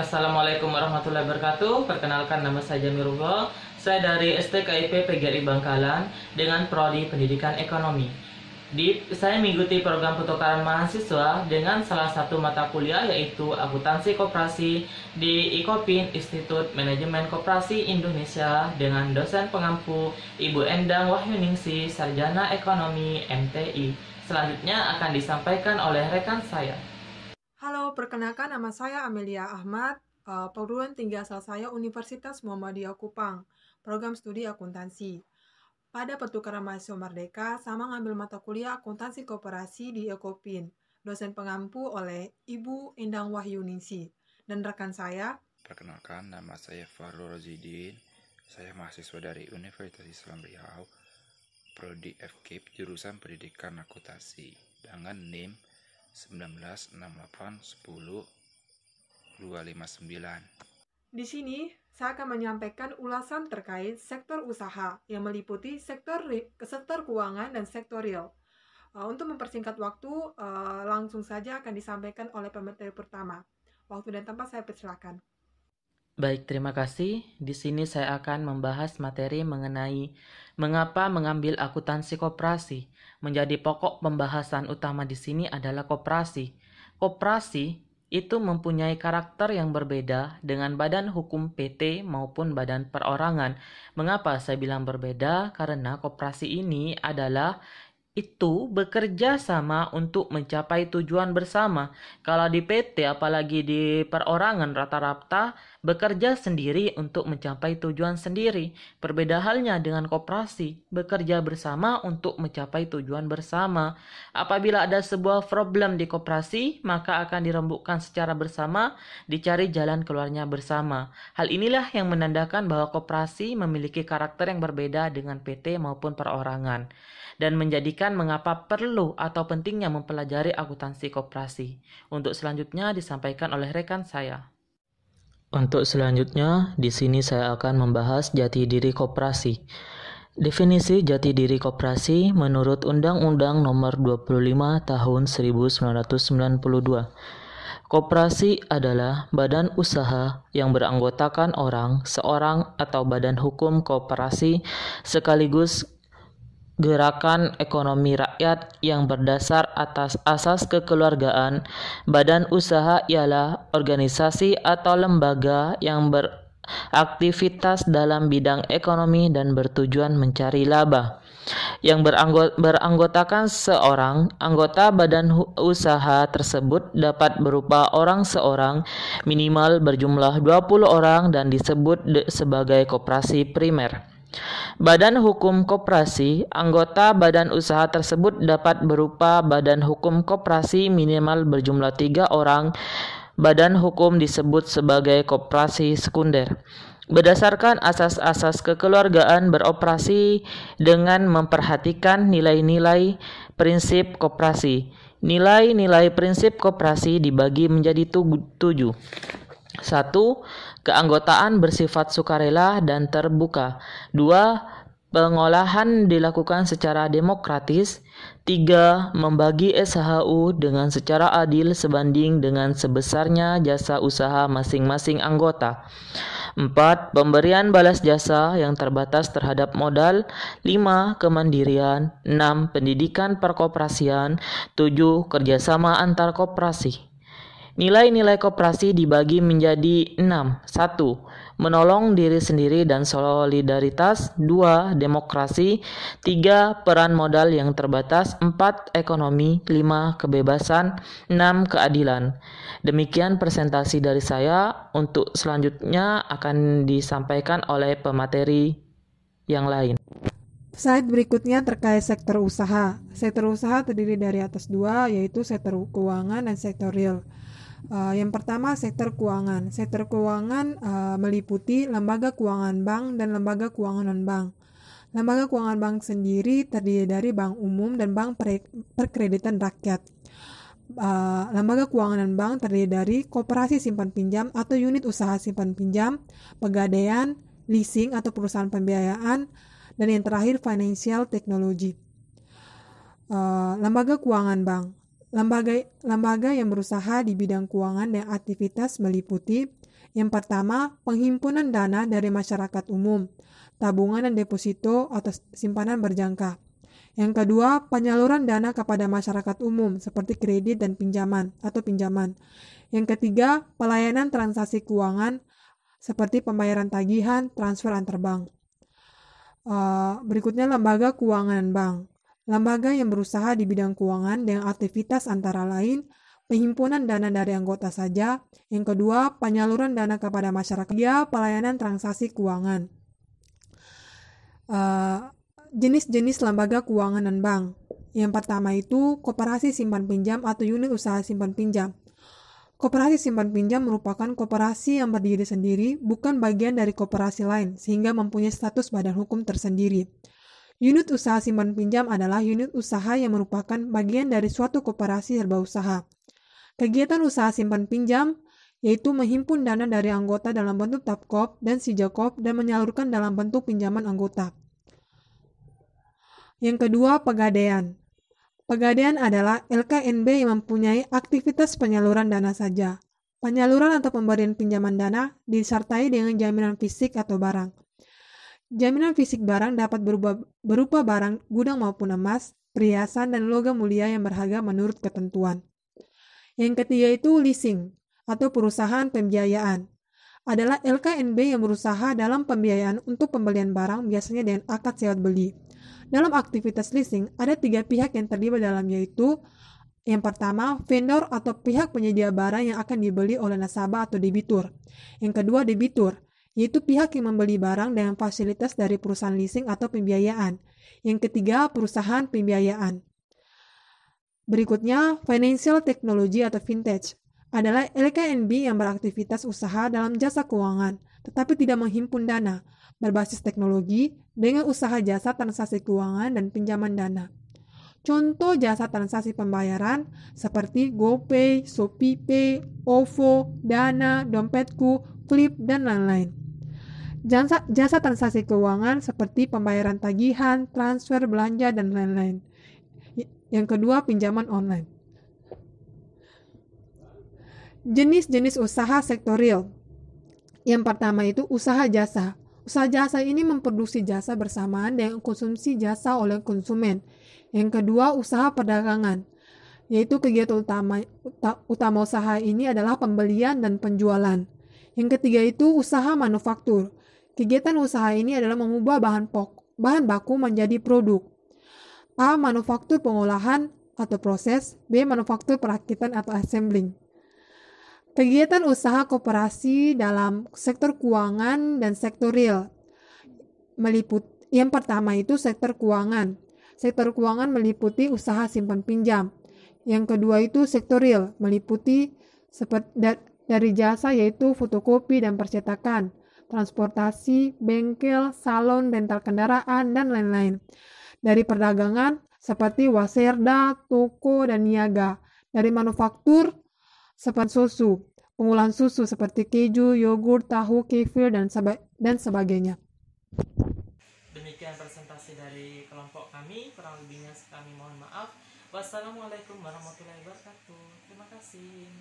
Assalamualaikum warahmatullahi wabarakatuh. Perkenalkan, nama saya Jamirullah. Saya dari STKIP PGRI Bangkalan dengan Prodi Pendidikan Ekonomi. Saya mengikuti program pertukaran mahasiswa dengan salah satu mata kuliah yaitu akuntansi koperasi di IKOPIN, Institut Manajemen Koperasi Indonesia, dengan dosen pengampu Ibu Endang Wahyuningsi, Sarjana Ekonomi MTI. Selanjutnya akan disampaikan oleh rekan saya. Halo, perkenalkan nama saya Amelia Ahmad, perguruan tinggi asal saya Universitas Muhammadiyah Kupang, program studi akuntansi. Pada pertukaran mahasiswa Merdeka, saya mengambil mata kuliah akuntansi koperasi di IKOPIN, dosen pengampu oleh Ibu Endang Wahyuningsi. Dan rekan saya, perkenalkan, nama saya Farul Rozidin. Saya mahasiswa dari Universitas Islam Riau, Prodi FKIP, jurusan Pendidikan Akuntansi, dengan NIM 196810-259. Di sini saya akan menyampaikan ulasan terkait sektor usaha yang meliputi sektor keuangan dan sektor real. Untuk mempersingkat waktu, langsung saja akan disampaikan oleh pemateri pertama. Waktu dan tempat saya persilakan. Baik, terima kasih. Di sini saya akan membahas materi mengenai mengapa mengambil akuntansi koperasi. Menjadi pokok pembahasan utama di sini adalah koperasi. Koperasi itu mempunyai karakter yang berbeda dengan badan hukum PT maupun badan perorangan. Mengapa saya bilang berbeda? Karena koperasi ini adalah bekerja sama untuk mencapai tujuan bersama. Kalau di PT apalagi di perorangan rata-rata bekerja sendiri untuk mencapai tujuan sendiri. Berbeda halnya dengan koperasi, bekerja bersama untuk mencapai tujuan bersama. Apabila ada sebuah problem di koperasi, maka akan dirembukkan secara bersama, dicari jalan keluarnya bersama. Hal inilah yang menandakan bahwa koperasi memiliki karakter yang berbeda dengan PT maupun perorangan, dan menjadikan mengapa perlu atau pentingnya mempelajari akuntansi koperasi. Untuk selanjutnya disampaikan oleh rekan saya. Untuk selanjutnya, di sini saya akan membahas jati diri koperasi. Definisi jati diri koperasi menurut Undang-Undang Nomor 25 Tahun 1992. Koperasi adalah badan usaha yang beranggotakan seorang atau badan hukum koperasi sekaligus gerakan ekonomi rakyat yang berdasar atas asas kekeluargaan. Badan usaha ialah organisasi atau lembaga yang beraktivitas dalam bidang ekonomi dan bertujuan mencari laba, yang beranggotakan seorang. Anggota badan usaha tersebut dapat berupa orang seorang, minimal berjumlah 20 orang, dan disebut sebagai koperasi primer. Badan hukum koperasi. Anggota badan usaha tersebut dapat berupa badan hukum koperasi minimal berjumlah 3 orang. Badan hukum disebut sebagai koperasi sekunder. Berdasarkan asas-asas kekeluargaan beroperasi dengan memperhatikan nilai-nilai prinsip koperasi. Nilai-nilai prinsip koperasi dibagi menjadi 7. 1. Keanggotaan bersifat sukarela dan terbuka. 2. Pengolahan dilakukan secara demokratis. 3. Membagi SHU dengan secara adil sebanding dengan sebesarnya jasa usaha masing-masing anggota. 4. Pemberian balas jasa yang terbatas terhadap modal. 5. Kemandirian. 6. Pendidikan perkoperasian. 7. Kerjasama antar koperasi. Nilai-nilai koperasi dibagi menjadi 6. 1. Menolong diri sendiri dan solidaritas. 2. Demokrasi. 3. Peran modal yang terbatas. 4. Ekonomi. 5. Kebebasan. 6. Keadilan. Demikian presentasi dari saya. Untuk selanjutnya akan disampaikan oleh pemateri yang lain. Slide berikutnya terkait sektor usaha. Sektor usaha terdiri dari atas 2, yaitu sektor keuangan dan sektor real. Yang pertama, sektor keuangan. Sektor keuangan meliputi lembaga keuangan bank dan lembaga keuangan non-bank. Lembaga keuangan bank sendiri terdiri dari bank umum dan bank perkreditan rakyat. Lembaga keuangan non-bank terdiri dari koperasi simpan pinjam atau unit usaha simpan pinjam, pegadaian, leasing atau perusahaan pembiayaan, dan yang terakhir financial technology. Lembaga keuangan bank. Lembaga yang berusaha di bidang keuangan dan aktivitas meliputi yang pertama, penghimpunan dana dari masyarakat umum, tabungan dan deposito atau simpanan berjangka. Yang kedua, penyaluran dana kepada masyarakat umum seperti kredit dan pinjaman. Yang ketiga, pelayanan transaksi keuangan seperti pembayaran tagihan, transfer antar bank. Berikutnya lembaga keuangan bank. Lembaga yang berusaha di bidang keuangan dengan aktivitas antara lain penghimpunan dana dari anggota saja. Yang kedua, penyaluran dana kepada masyarakat. Tiga, pelayanan transaksi keuangan. Jenis-jenis lembaga keuangan dan bank. Yang pertama itu koperasi simpan pinjam atau unit usaha simpan pinjam. Koperasi simpan pinjam merupakan koperasi yang berdiri sendiri, bukan bagian dari koperasi lain, sehingga mempunyai status badan hukum tersendiri. Unit usaha simpan pinjam adalah unit usaha yang merupakan bagian dari suatu koperasi serba usaha. Kegiatan usaha simpan pinjam yaitu menghimpun dana dari anggota dalam bentuk Tapkop dan Sijakop dan menyalurkan dalam bentuk pinjaman anggota. Yang kedua, pegadaian. Pegadaian adalah LKNB yang mempunyai aktivitas penyaluran dana saja. Penyaluran atau pemberian pinjaman dana disertai dengan jaminan fisik atau barang. Jaminan fisik barang dapat berupa barang gudang maupun emas, perhiasan, dan logam mulia yang berharga menurut ketentuan. Yang ketiga itu leasing atau perusahaan pembiayaan. Adalah LKNB yang berusaha dalam pembiayaan untuk pembelian barang biasanya dengan akad sewa beli. Dalam aktivitas leasing, ada 3 pihak yang terlibat dalam yaitu yang pertama, vendor atau pihak penyedia barang yang akan dibeli oleh nasabah atau debitur. Yang kedua, debitur, yaitu pihak yang membeli barang dengan fasilitas dari perusahaan leasing atau pembiayaan. Yang ketiga, perusahaan pembiayaan. Berikutnya, financial technology atau fintech adalah LKNB yang beraktivitas usaha dalam jasa keuangan, tetapi tidak menghimpun dana, berbasis teknologi dengan usaha jasa transaksi keuangan dan pinjaman dana. Contoh jasa transaksi pembayaran seperti GoPay, ShopeePay, OVO, Dana, Dompetku, Flip, dan lain-lain. Jasa transaksi keuangan seperti pembayaran tagihan, transfer, belanja, dan lain-lain. Yang kedua, pinjaman online. Jenis-jenis usaha sektor real. Yang pertama itu usaha jasa. Usaha jasa ini memproduksi jasa bersamaan dengan konsumsi jasa oleh konsumen. Yang kedua, usaha perdagangan, yaitu kegiatan utama usaha ini adalah pembelian dan penjualan. Yang ketiga itu usaha manufaktur. Kegiatan usaha ini adalah mengubah bahan baku menjadi produk. A. Manufaktur pengolahan atau proses. B. Manufaktur perakitan atau assembling. Kegiatan usaha koperasi dalam sektor keuangan dan sektor real yang pertama itu sektor keuangan. Sektor keuangan meliputi usaha simpan pinjam. Yang kedua itu sektor real meliputi dari jasa yaitu fotokopi dan percetakan, transportasi, bengkel, salon, rental kendaraan, dan lain-lain. Dari perdagangan seperti waserda, toko, dan niaga. Dari manufaktur seperti susu, pengolahan susu seperti keju, yogurt, tahu, kefir, dan sebagainya. Demikian presentasi dari kelompok kami, kurang lebihnya kami mohon maaf. Wassalamualaikum warahmatullahi wabarakatuh. Terima kasih.